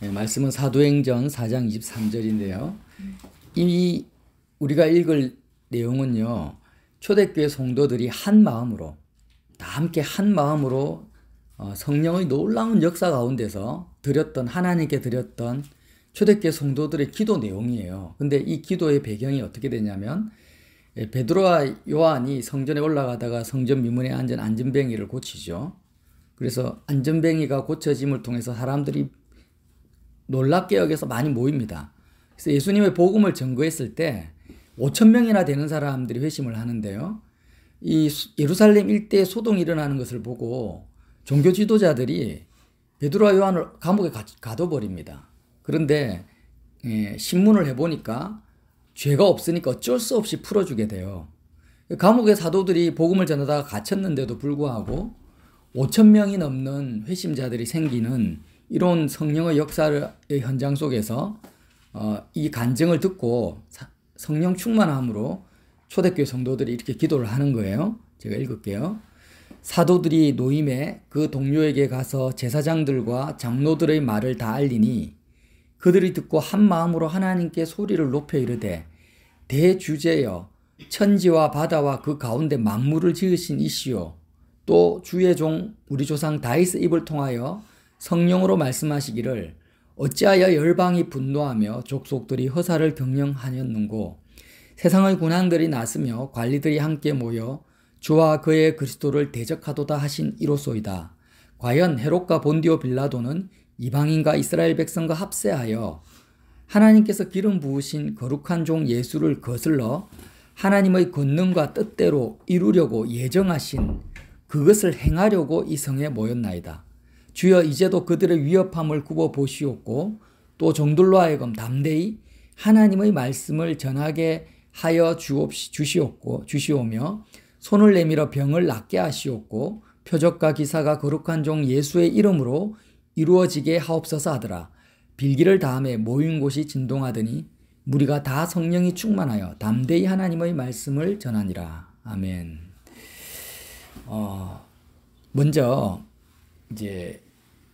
말씀은 사도행전 4장 23절인데요. 이 우리가 읽을 내용은요. 초대교회 성도들이 한 마음으로 다 함께 한 마음으로 성령의 놀라운 역사 가운데서 하나님께 드렸던 초대교회 성도들의 기도 내용이에요. 근데 이 기도의 배경이 어떻게 되냐면 베드로와 요한이 성전에 올라가다가 성전 미문에 앉은 안전뱅이를 고치죠. 그래서 안전뱅이가 고쳐짐을 통해서 사람들이 놀랍게 여겨서 많이 모입니다. 그래서 예수님의 복음을 전거했을 때 5천 명이나 되는 사람들이 회심을 하는데요. 이 예루살렘 일대에 소동이 일어나는 것을 보고 종교 지도자들이 베드로와 요한을 감옥에 가둬버립니다. 그런데 신문을 해보니까 죄가 없으니까 어쩔 수 없이 풀어주게 돼요. 감옥의 사도들이 복음을 전하다가 갇혔는데도 불구하고 5천 명이 넘는 회심자들이 생기는 이런 성령의 역사의 현장 속에서 이 간증을 듣고 성령 충만함으로 초대교회 성도들이 이렇게 기도를 하는 거예요. 제가 읽을게요. 사도들이 노임에 그 동료에게 가서 제사장들과 장로들의 말을 다 알리니 그들이 듣고 한 마음으로 하나님께 소리를 높여 이르되 대주제여 천지와 바다와 그 가운데 만물을 지으신 이시요 또 주의 종 우리 조상 다윗의 입을 통하여 성령으로 말씀하시기를 어찌하여 열방이 분노하며 족속들이 허사를 경영하였는고 세상의 군왕들이 나서며 관리들이 함께 모여 주와 그의 그리스도를 대적하도다 하신 이로소이다. 과연 헤롯과 본디오 빌라도는 이방인과 이스라엘 백성과 합세하여 하나님께서 기름 부으신 거룩한 종 예수를 거슬러 하나님의 권능과 뜻대로 이루려고 예정하신 그것을 행하려고 이 성에 모였나이다. 주여 이제도 그들의 위협함을 굽어 보시옵고 또 종들로 하여금 담대히 하나님의 말씀을 전하게 하여 주시오며 손을 내밀어 병을 낫게 하시옵고 표적과 기사가 거룩한 종 예수의 이름으로 이루어지게 하옵소서 하더라. 빌기를 다음에 모인 곳이 진동하더니 무리가 다 성령이 충만하여 담대히 하나님의 말씀을 전하니라. 아멘. 먼저 이제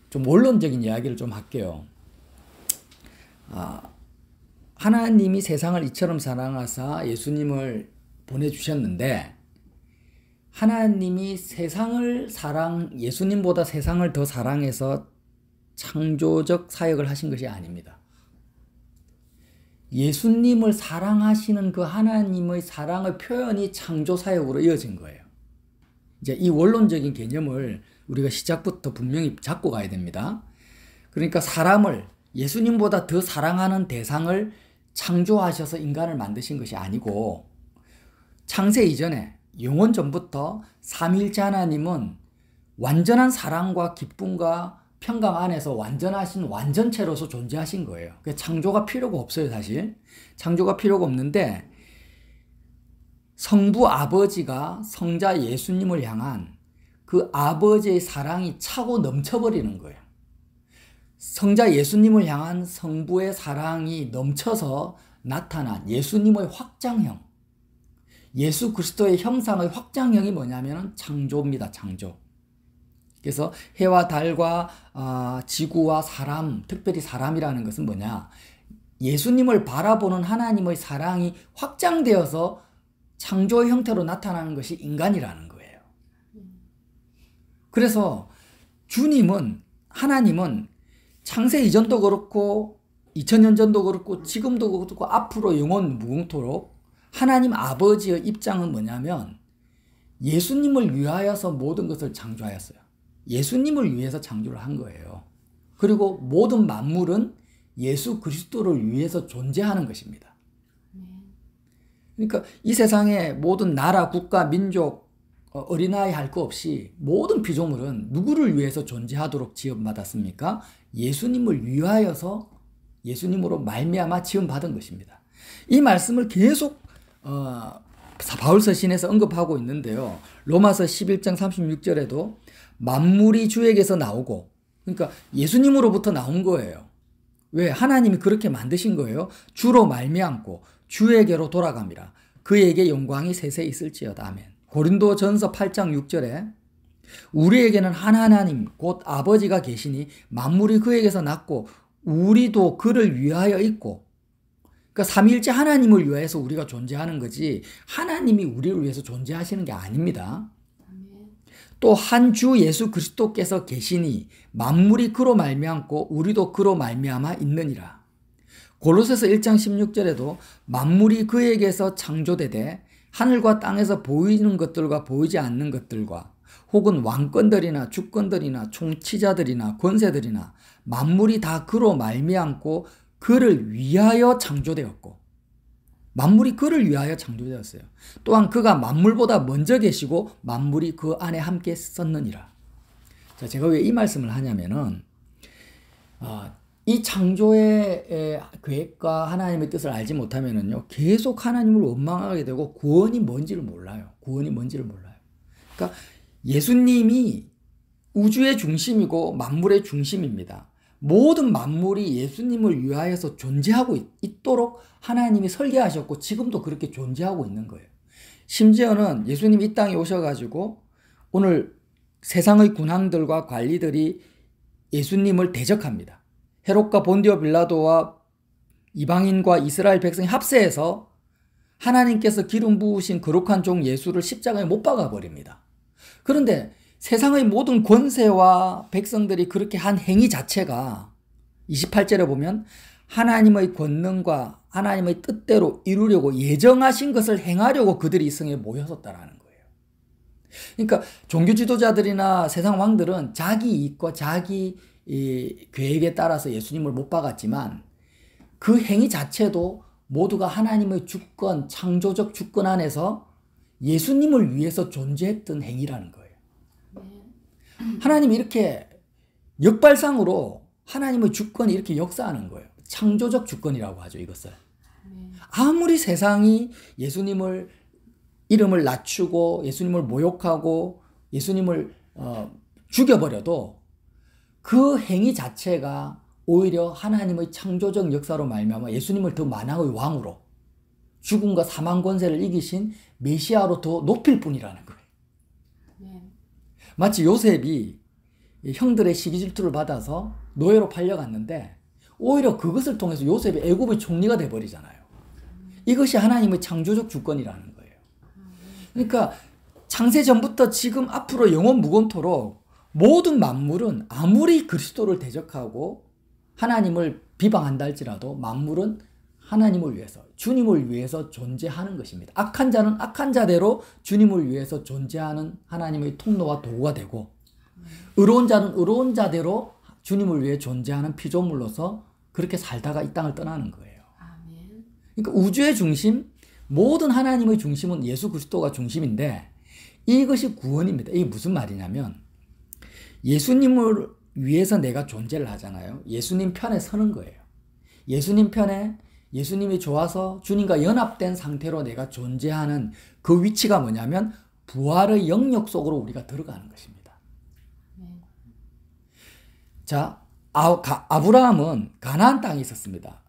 좀 원론적인 이야기를 좀 할게요. 하나님이 세상을 이처럼 사랑하사 예수님을 보내주셨는데 하나님이 예수님보다 세상을 더 사랑해서 창조적 사역을 하신 것이 아닙니다. 예수님을 사랑하시는 그 하나님의 사랑의 표현이 창조 사역으로 이어진 거예요. 이제 이 원론적인 개념을 우리가 시작부터 분명히 잡고 가야 됩니다. 그러니까 사람을 예수님보다 더 사랑하는 대상을 창조하셔서 인간을 만드신 것이 아니고 창세 이전에 영원 전부터 삼위일체 하나님은 완전한 사랑과 기쁨과 평강 안에서 완전하신 완전체로서 존재하신 거예요. 창조가 필요가 없어요, 사실. 창조가 필요가 없는데 성부 아버지가 성자 예수님을 향한 그 아버지의 사랑이 차고 넘쳐버리는 거예요. 성자 예수님을 향한 성부의 사랑이 넘쳐서 나타난 예수님의 확장형, 예수 그리스도의 형상의 확장형이 뭐냐면 창조입니다. 창조. 그래서 해와 달과 지구와 사람, 특별히 사람이라는 것은 뭐냐? 예수님을 바라보는 하나님의 사랑이 확장되어서 창조의 형태로 나타나는 것이 인간이라는 거예요. 그래서 하나님은 창세 이전도 그렇고 2000년 전도 그렇고 지금도 그렇고 앞으로 영원 무궁토록 하나님 아버지의 입장은 뭐냐면 예수님을 위하여서 모든 것을 창조하였어요. 예수님을 위해서 창조를 한 거예요. 그리고 모든 만물은 예수 그리스도를 위해서 존재하는 것입니다. 그러니까 이 세상의 모든 나라, 국가, 민족, 어린아이 할 거 없이 모든 피조물은 누구를 위해서 존재하도록 지음받았습니까? 예수님을 위하여서 예수님으로 말미암아 지음받은 것입니다. 이 말씀을 계속 바울 서신에서 언급하고 있는데요. 로마서 11장 36절에도 만물이 주에게서 나오고, 그러니까 예수님으로부터 나온 거예요. 왜? 하나님이 그렇게 만드신 거예요. 주로 말미암고 주에게로 돌아갑니다. 그에게 영광이 세세 있을지어다. 아멘. 고린도전서 8장 6절에 우리에게는 한 하나님 곧 아버지가 계시니 만물이 그에게서 났고 우리도 그를 위하여 있고, 그러니까 삼위일체 하나님을 위해서 우리가 존재하는 거지 하나님이 우리를 위해서 존재하시는 게 아닙니다. 또 한 주 예수 그리스도께서 계시니 만물이 그로 말미암고 우리도 그로 말미암아 있느니라. 골로새서 1장 16절에도 만물이 그에게서 창조되되 하늘과 땅에서 보이는 것들과 보이지 않는 것들과 혹은 왕권들이나 주권들이나 총치자들이나 권세들이나 만물이 다 그로 말미암고 그를 위하여 창조되었고, 만물이 그를 위하여 창조되었어요. 또한 그가 만물보다 먼저 계시고 만물이 그 안에 함께 섰느니라. 자, 제가 왜 이 말씀을 하냐면은 이 창조의 계획과 하나님의 뜻을 알지 못하면은요, 계속 하나님을 원망하게 되고 구원이 뭔지를 몰라요. 그러니까 예수님이 우주의 중심이고 만물의 중심입니다. 모든 만물이 예수님을 위하여서 존재하고 있도록 하나님이 설계하셨고 지금도 그렇게 존재하고 있는 거예요. 심지어는 예수님이 이 땅에 오셔가지고 오늘 세상의 군왕들과 관리들이 예수님을 대적합니다. 헤롯과 본디오 빌라도와 이방인과 이스라엘 백성이 합세해서 하나님께서 기름 부으신 거룩한 종 예수를 십자가에 못 박아 버립니다. 그런데 세상의 모든 권세와 백성들이 그렇게 한 행위 자체가 28절에 보면 하나님의 권능과 하나님의 뜻대로 이루려고 예정하신 것을 행하려고 그들이 이 성에 모였었다라는 거예요. 그러니까 종교 지도자들이나 세상 왕들은 자기 이익과 자기 계획에 따라서 예수님을 못 박았지만 그 행위 자체도 모두가 하나님의 주권, 창조적 주권 안에서 예수님을 위해서 존재했던 행위라는 거예요. 하나님이 이렇게 역발상으로 하나님의 주권이 이렇게 역사하는 거예요. 창조적 주권이라고 하죠, 이것을. 아무리 세상이 예수님을 이름을 낮추고 예수님을 모욕하고 예수님을 죽여버려도 그 행위 자체가 오히려 하나님의 창조적 역사로 말미암아 예수님을 더 만왕의 왕으로 죽음과 사망 권세를 이기신 메시아로 더 높일 뿐이라는 거예요. 마치 요셉이 형들의 시기 질투를 받아서 노예로 팔려갔는데 오히려 그것을 통해서 요셉이 애굽의 총리가 돼버리잖아요. 이것이 하나님의 창조적 주권이라는 거예요. 그러니까 창세 전부터 지금 앞으로 영원 무건토록 모든 만물은 아무리 그리스도를 대적하고 하나님을 비방한다 할지라도 만물은 하나님을 위해서, 주님을 위해서 존재하는 것입니다. 악한 자는 악한 자대로 주님을 위해서 존재하는 하나님의 통로와 도구가 되고, 의로운 자는 의로운 자대로 주님을 위해 존재하는 피조물로서 그렇게 살다가 이 땅을 떠나는 거예요. 그러니까 우주의 중심, 모든 하나님의 중심은 예수 그리스도가 중심인데 이것이 구원입니다. 이게 무슨 말이냐면 예수님을 위해서 내가 존재를 하잖아요. 예수님 편에 서는 거예요. 예수님 편에 예수님이 좋아서 주님과 연합된 상태로 내가 존재하는 그 위치가 뭐냐면 부활의 영역 속으로 우리가 들어가는 것입니다. 자, 아브라함은 가나안 땅에 있었습니다.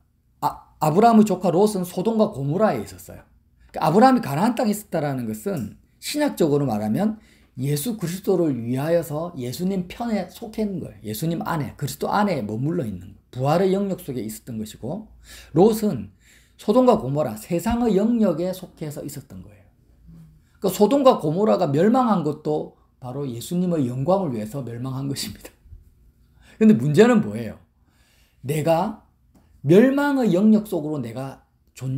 아브라함의 조카 롯은 소돔과 고모라에 있었어요. 그러니까 아브라함이 가나안 땅에 있었다는 것은 신약적으로 말하면 예수 그리스도를 위하여서 예수님 편에 속해 있는 거예요. 예수님 안에, 그리스도 안에 머물러 있는 거예요. 부활의 영역 속에 있었던 것이고, 롯은 소돔과 고모라, 세상의 영역에 속해서 있었던 거예요. 그러니까 소돔과 고모라가 멸망한 것도 바로 예수님의 영광을 위해서 멸망한 것입니다. 근데 문제는 뭐예요? 내가 멸망의 영역 속으로 내가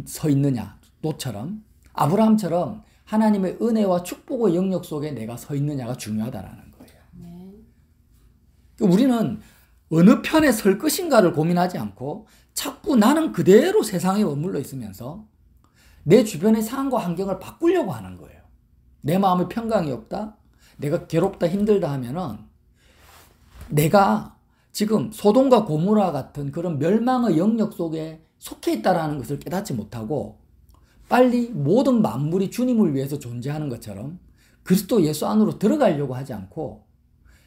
서 있느냐, 롯처럼, 아브라함처럼 하나님의 은혜와 축복의 영역 속에 내가 서 있느냐가 중요하다라는 거예요. 우리는 어느 편에 설 것인가를 고민하지 않고 자꾸 나는 그대로 세상에 머물러 있으면서 내 주변의 상황과 환경을 바꾸려고 하는 거예요. 내 마음에 평강이 없다, 내가 괴롭다, 힘들다 하면은 내가 지금 소돔과 고모라 같은 그런 멸망의 영역 속에 속해 있다라는 것을 깨닫지 못하고 빨리 모든 만물이 주님을 위해서 존재하는 것처럼 그리스도 예수 안으로 들어가려고 하지 않고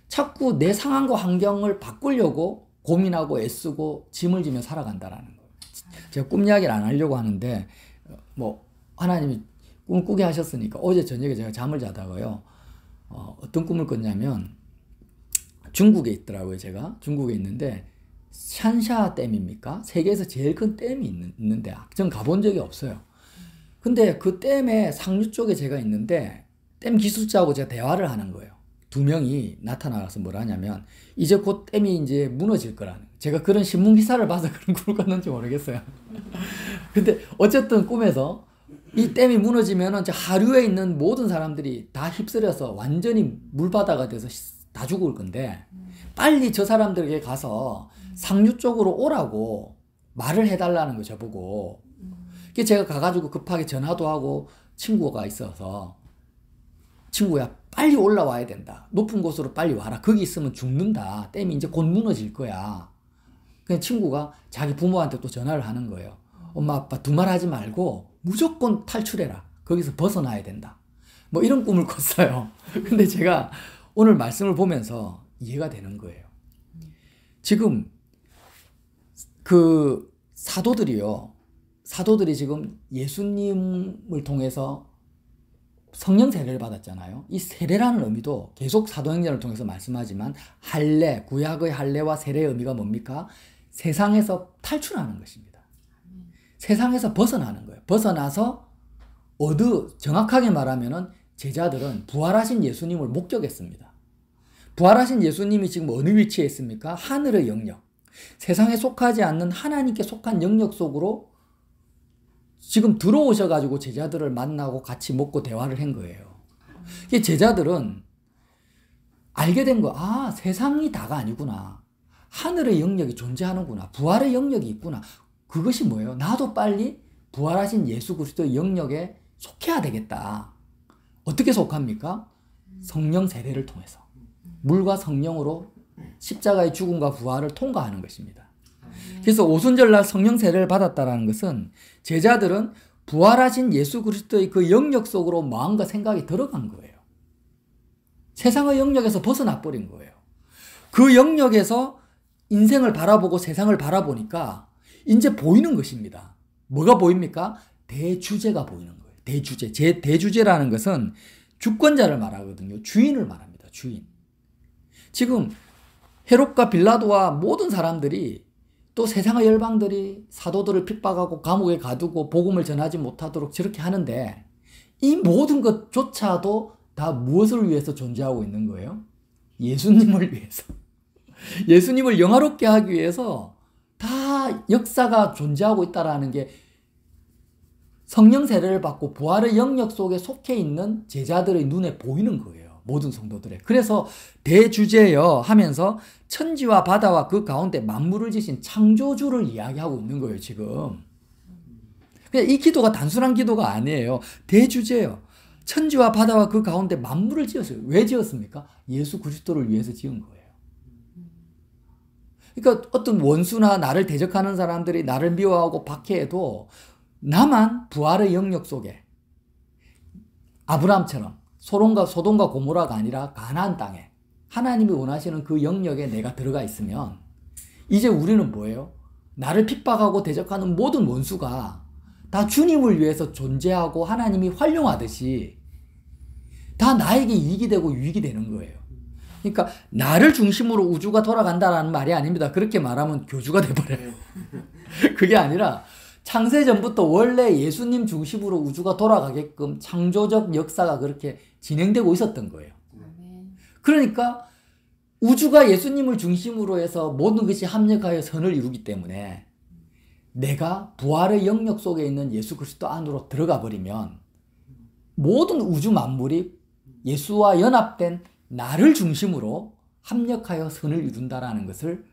자꾸 내 상황과 환경을 바꾸려고 고민하고 애쓰고 짐을 지며 살아간다라는 거예요. 제가 꿈 이야기를 안 하려고 하는데 하나님이 꿈을 꾸게 하셨으니까 어제 저녁에 제가 잠을 자다가요, 어떤 꿈을 꿨냐면 중국에 있더라고요. 제가 중국에 있는데 샨샤 댐입니까? 세계에서 제일 큰 댐이 있는데 전 가본 적이 없어요. 근데 그 댐의 상류 쪽에 제가 있는데 댐 기술자하고 제가 대화를 하는 거예요. 두 명이 나타나서 뭘 하냐면 이제 곧 댐이 이제 무너질 거라는, 제가 그런 신문 기사를 봐서 그런 꿀 꿨는지 모르겠어요. 근데 어쨌든 꿈에서 이 댐이 무너지면은 하류에 있는 모든 사람들이 다 휩쓸려서 완전히 물바다가 돼서 다 죽을 건데 빨리 저 사람들에게 가서 상류 쪽으로 오라고 말을 해달라는 거 저보고. 그래서 제가 가가지고 급하게 전화도 하고 친구가 있어서 친구야 빨리 올라와야 된다. 높은 곳으로 빨리 와라. 거기 있으면 죽는다. 댐이 이제 곧 무너질 거야. 그냥 친구가 자기 부모한테 또 전화를 하는 거예요. 엄마 아빠 두말하지 말고 무조건 탈출해라. 거기서 벗어나야 된다. 뭐 이런 꿈을 꿨어요. 근데 제가 오늘 말씀을 보면서 이해가 되는 거예요. 지금 그 사도들이 지금 예수님을 통해서 성령 세례를 받았잖아요. 이 세례라는 의미도 계속 사도행전을 통해서 말씀하지만 할례, 구약의 할례와 세례의 의미가 뭡니까? 세상에서 탈출하는 것입니다. 세상에서 벗어나는 거예요. 벗어나서 정확하게 말하면은 제자들은 부활하신 예수님을 목격했습니다. 부활하신 예수님이 지금 어느 위치에 있습니까? 하늘의 영역. 세상에 속하지 않는 하나님께 속한 영역 속으로 지금 들어오셔가지고 제자들을 만나고 같이 먹고 대화를 한 거예요. 제자들은 알게 된 거, 아, 세상이 다가 아니구나. 하늘의 영역이 존재하는구나. 부활의 영역이 있구나. 그것이 뭐예요? 나도 빨리 부활하신 예수 그리스도의 영역에 속해야 되겠다. 어떻게 속합니까? 성령 세례를 통해서. 물과 성령으로 십자가의 죽음과 부활을 통과하는 것입니다. 그래서 오순절날 성령 세례를 받았다는 것은 제자들은 부활하신 예수 그리스도의 그 영역 속으로 마음과 생각이 들어간 거예요. 세상의 영역에서 벗어나 버린 거예요. 그 영역에서 인생을 바라보고 세상을 바라보니까 이제 보이는 것입니다. 뭐가 보입니까? 대주제가 보이는 거예요. 대주제. 대주제라는 것은 주권자를 말하거든요. 주인을 말합니다. 주인. 지금 헤롯과 빌라도와 모든 사람들이 또 세상의 열방들이 사도들을 핍박하고 감옥에 가두고 복음을 전하지 못하도록 저렇게 하는데 이 모든 것조차도 다 무엇을 위해서 존재하고 있는 거예요? 예수님을 위해서. 예수님을 영화롭게 하기 위해서 다 역사가 존재하고 있다는 게 성령 세례를 받고 부활의 영역 속에 속해 있는 제자들의 눈에 보이는 거예요. 모든 성도들의. 그래서 대주제여 하면서 천지와 바다와 그 가운데 만물을 지신 창조주를 이야기하고 있는 거예요, 지금. 그냥 이 기도가 단순한 기도가 아니에요. 대주제여. 천지와 바다와 그 가운데 만물을 지었어요. 왜 지었습니까? 예수 그리스도를 위해서 지은 거예요. 그러니까 어떤 원수나 나를 대적하는 사람들이 나를 미워하고 박해해도 나만 부활의 영역 속에 아브라함처럼 소돔과 고모라가 아니라 가나안 땅에 하나님이 원하시는 그 영역에 내가 들어가 있으면 이제 우리는 뭐예요? 나를 핍박하고 대적하는 모든 원수가 다 주님을 위해서 존재하고 하나님이 활용하듯이 다 나에게 이익이 되고 유익이 되는 거예요. 그러니까 나를 중심으로 우주가 돌아간다는 말이 아닙니다. 그렇게 말하면 교주가 돼버려요. 그게 아니라 창세전부터 원래 예수님 중심으로 우주가 돌아가게끔 창조적 역사가 그렇게 진행되고 있었던 거예요. 그러니까 우주가 예수님을 중심으로 해서 모든 것이 합력하여 선을 이루기 때문에 내가 부활의 영역 속에 있는 예수 그리스도 안으로 들어가 버리면 모든 우주 만물이 예수와 연합된 나를 중심으로 합력하여 선을 이룬다라는 것을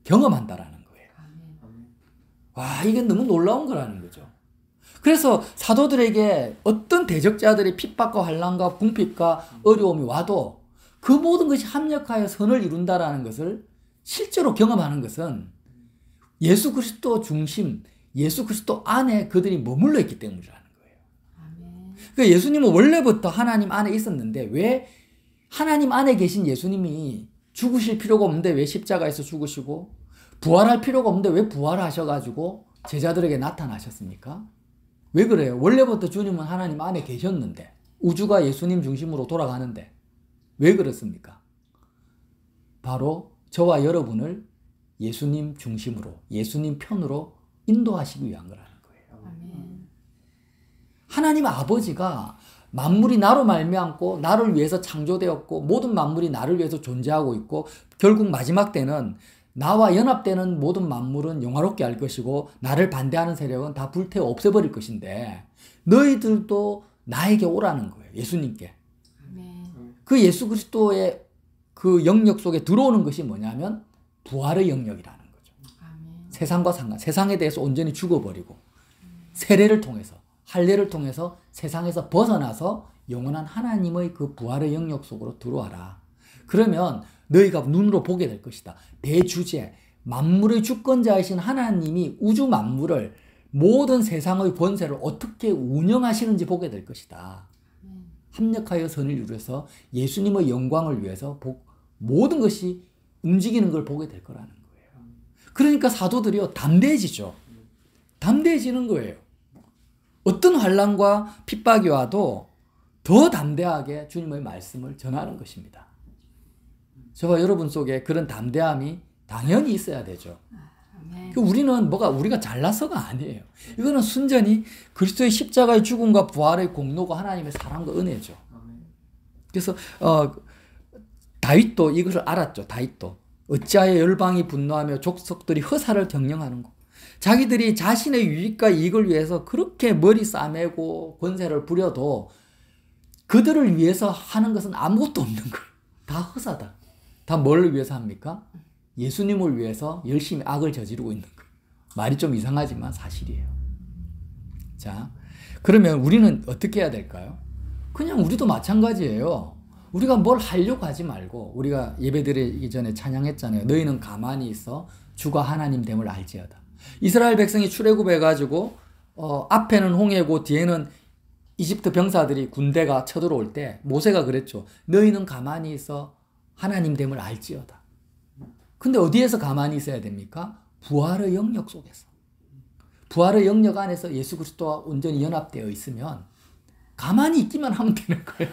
경험한다라는 거예요. 와, 이게 너무 놀라운 거라는 거죠. 그래서 사도들에게 어떤 대적자들의 핍박과 환난과 궁핍과 어려움이 와도 그 모든 것이 합력하여 선을 이룬다라는 것을 실제로 경험하는 것은 예수 그리스도 중심, 예수 그리스도 안에 그들이 머물러 있기 때문이라는 거예요. 그러니까 예수님은 원래부터 하나님 안에 있었는데 왜 하나님 안에 계신 예수님이 죽으실 필요가 없는데 왜 십자가에서 죽으시고 부활할 필요가 없는데 왜 부활하셔가지고 제자들에게 나타나셨습니까? 왜 그래요? 원래부터 주님은 하나님 안에 계셨는데 우주가 예수님 중심으로 돌아가는데 왜 그렇습니까? 바로 저와 여러분을 예수님 중심으로, 예수님 편으로 인도하시기 위한 거라는 거예요. 아멘. 하나님 아버지가 만물이 나로 말미암고 나를 위해서 창조되었고 모든 만물이 나를 위해서 존재하고 있고 결국 마지막 때는 나와 연합되는 모든 만물은 영화롭게 할 것이고 나를 반대하는 세력은 다 불태워 없애버릴 것인데 너희들도 나에게 오라는 거예요. 예수님께. 아멘. 그 예수 그리스도의 그 영역 속에 들어오는 것이 뭐냐면 부활의 영역이라는 거죠. 아멘. 세상과 세상에 대해서 온전히 죽어버리고 세례를 통해서 할례를 통해서 세상에서 벗어나서 영원한 하나님의 그 부활의 영역 속으로 들어와라. 그러면 너희가 눈으로 보게 될 것이다. 대주제, 만물의 주권자이신 하나님이 우주 만물을 모든 세상의 권세를 어떻게 운영하시는지 보게 될 것이다. 합력하여 선을 이루어서 예수님의 영광을 위해서 모든 것이 움직이는 걸 보게 될 거라는 거예요. 그러니까 사도들이요, 담대해지죠. 담대해지는 거예요. 어떤 환난과 핍박이 와도 더 담대하게 주님의 말씀을 전하는 것입니다. 저와 여러분 속에 그런 담대함이 당연히 있어야 되죠. 아멘. 우리는 우리가 잘나서가 아니에요. 이거는 순전히 그리스도의 십자가의 죽음과 부활의 공로가 하나님의 사랑과 은혜죠. 그래서 다윗도 이것을 알았죠. 다윗도 어찌하여 열방이 분노하며 족속들이 허사를 경영하는 것. 자기들이 자신의 유익과 이익을 위해서 그렇게 머리 싸매고 권세를 부려도 그들을 위해서 하는 것은 아무것도 없는 거예요. 다 허사다. 다 뭘 위해서 합니까? 예수님을 위해서 열심히 악을 저지르고 있는 거예요. 말이 좀 이상하지만 사실이에요. 자, 그러면 우리는 어떻게 해야 될까요? 그냥 우리도 마찬가지예요. 우리가 뭘 하려고 하지 말고 우리가 예배드리기 전에 찬양했잖아요. 너희는 가만히 있어 주가 하나님 됨을 알지어다. 이스라엘 백성이 출애굽해가지고 앞에는 홍해고 뒤에는 이집트 병사들이 군대가 쳐들어올 때 모세가 그랬죠. 너희는 가만히 있어 하나님 됨을 알지어다. 근데 어디에서 가만히 있어야 됩니까? 부활의 영역 속에서. 부활의 영역 안에서 예수 그리스도와 온전히 연합되어 있으면 가만히 있기만 하면 되는 거예요.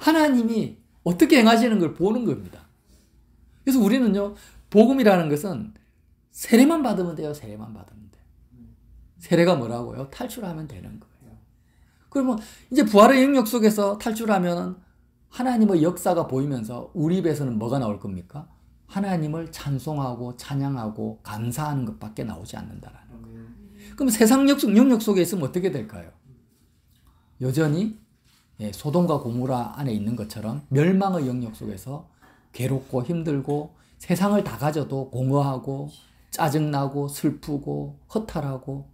하나님이 어떻게 행하시는 걸 보는 겁니다. 그래서 우리는요, 복음이라는 것은 세례만 받으면 돼요. 세례만 받으면 돼요. 세례가 뭐라고요? 탈출하면 되는 거예요. 그러면 이제 부활의 영역 속에서 탈출하면 하나님의 역사가 보이면서 우리 입에서는 뭐가 나올 겁니까? 하나님을 찬송하고 찬양하고 감사하는 것밖에 나오지 않는다라는 거예요. 그럼 세상 영역 속에 있으면 어떻게 될까요? 여전히 소돔과 고모라 안에 있는 것처럼 멸망의 영역 속에서 괴롭고 힘들고 세상을 다 가져도 공허하고 짜증나고 슬프고 허탈하고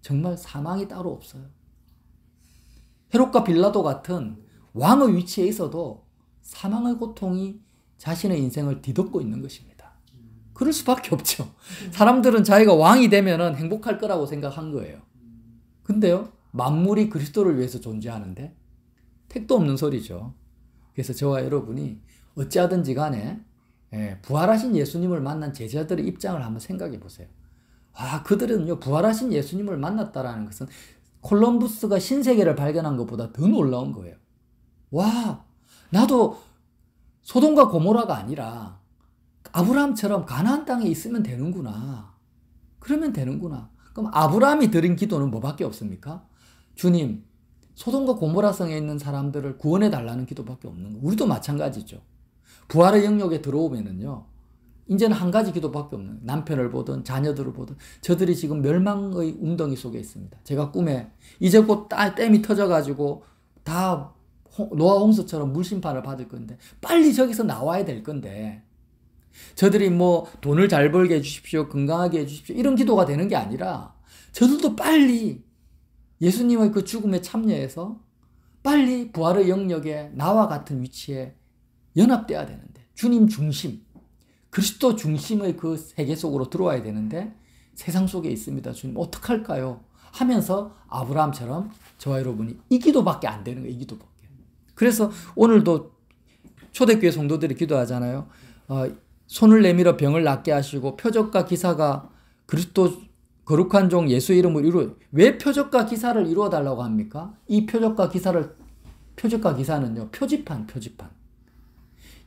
정말 사망이 따로 없어요. 헤롯과 빌라도 같은 왕의 위치에 있어도 사망의 고통이 자신의 인생을 뒤덮고 있는 것입니다. 그럴 수밖에 없죠. 사람들은 자기가 왕이 되면은 행복할 거라고 생각한 거예요. 근데요, 만물이 그리스도를 위해서 존재하는데 택도 없는 소리죠. 그래서 저와 여러분이 어찌하든지 간에 부활하신 예수님을 만난 제자들의 입장을 한번 생각해 보세요. 그들은요, 부활하신 예수님을 만났다라는 것은 콜럼부스가 신세계를 발견한 것보다 더 놀라운 거예요. 나도 소돔과 고모라가 아니라 아브라함처럼 가나안 땅에 있으면 되는구나. 그러면 되는구나. 그럼 아브라함이 드린 기도는 뭐밖에 없습니까? 주님, 소돔과 고모라 성에 있는 사람들을 구원해 달라는 기도밖에 없는 거예요. 우리도 마찬가지죠. 부활의 영역에 들어오면은요, 이제는 한 가지 기도밖에 없는 거예요. 남편을 보든 자녀들을 보든 저들이 지금 멸망의 웅덩이 속에 있습니다. 제가 꿈에 이제 곧 댐이 터져가지고 다 노아 홍수처럼 물심판을 받을 건데 빨리 저기서 나와야 될 건데 저들이 돈을 잘 벌게 해주십시오, 건강하게 해주십시오 이런 기도가 되는 게 아니라 저들도 빨리 예수님의 그 죽음에 참여해서 빨리 부활의 영역에 나와 같은 위치에 연합돼야 되는데 주님 중심, 그리스도 중심의 그 세계 속으로 들어와야 되는데 세상 속에 있습니다. 주님 어떡할까요? 하면서 아브라함처럼 저와 여러분이 이 기도밖에 안 되는 거예요. 이 기도밖에. 그래서 오늘도 초대교회 성도들이 기도하잖아요. 손을 내밀어 병을 낫게 하시고 표적과 기사가 그리스도 거룩한 종 예수의 이름을 이루어. 왜 표적과 기사를 이루어 달라고 합니까? 이 표적과 기사는요, 표지판.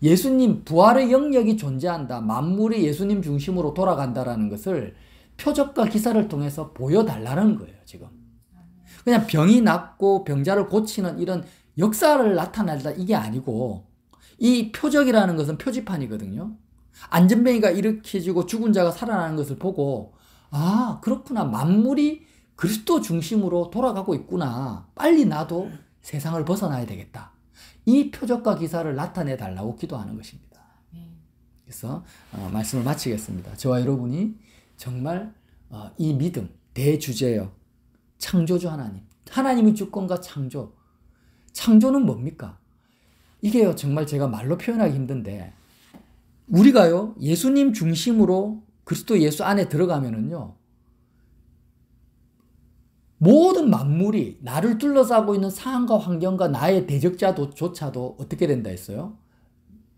예수님 부활의 영역이 존재한다. 만물이 예수님 중심으로 돌아간다라는 것을 표적과 기사를 통해서 보여달라는 거예요, 지금. 그냥 병이 낫고 병자를 고치는 이런 역사를 나타내다 이게 아니고, 이 표적이라는 것은 표지판이거든요. 안전뱅이가 일으켜지고 죽은 자가 살아나는 것을 보고, 아, 그렇구나. 만물이 그리스도 중심으로 돌아가고 있구나. 빨리 나도 세상을 벗어나야 되겠다. 이 표적과 기사를 나타내 달라고 기도하는 것입니다. 그래서 말씀을 마치겠습니다. 저와 여러분이 정말 이 믿음, 대주제요. 창조주 하나님. 하나님의 주권과 창조. 창조는 뭡니까? 이게요, 정말 제가 말로 표현하기 힘든데, 우리가요, 예수님 중심으로 그리스도 예수 안에 들어가면은요, 모든 만물이 나를 둘러싸고 있는 상황과 환경과 나의 대적자조차도 어떻게 된다 했어요?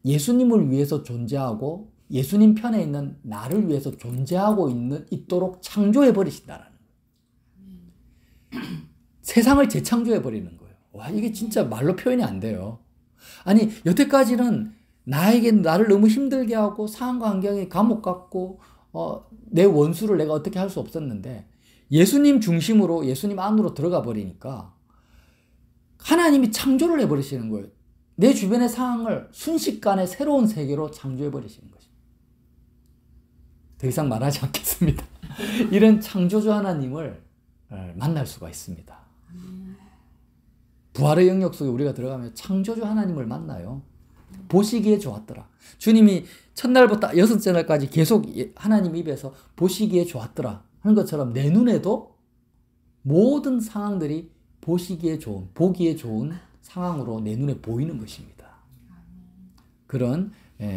예수님을 위해서 존재하고 예수님 편에 있는 나를 위해서 존재하고 있도록 창조해 버리신다라는 거예요. 세상을 재창조해 버리는 거예요. 와, 이게 진짜 말로 표현이 안 돼요. 아니, 여태까지는 나를 너무 힘들게 하고 상황과 환경이 감옥 같고 내 원수를 내가 어떻게 할 수 없었는데, 예수님 중심으로 예수님 안으로 들어가 버리니까 하나님이 창조를 해버리시는 거예요. 내 주변의 상황을 순식간에 새로운 세계로 창조해 버리시는 것입니다. 더 이상 말하지 않겠습니다. 이런 창조주 하나님을 만날 수가 있습니다. 부활의 영역 속에 우리가 들어가면 창조주 하나님을 만나요. 보시기에 좋았더라. 주님이 첫날부터 여섯째 날까지 계속 하나님 입에서 보시기에 좋았더라 하는 것처럼 내 눈에도 모든 상황들이 보시기에 좋은, 보기에 좋은 상황으로 내 눈에 보이는 것입니다. 그런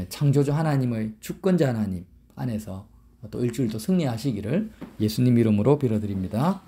창조주 하나님의 주권자 하나님 안에서 또 일주일도 승리하시기를 예수님 이름으로 빌어드립니다.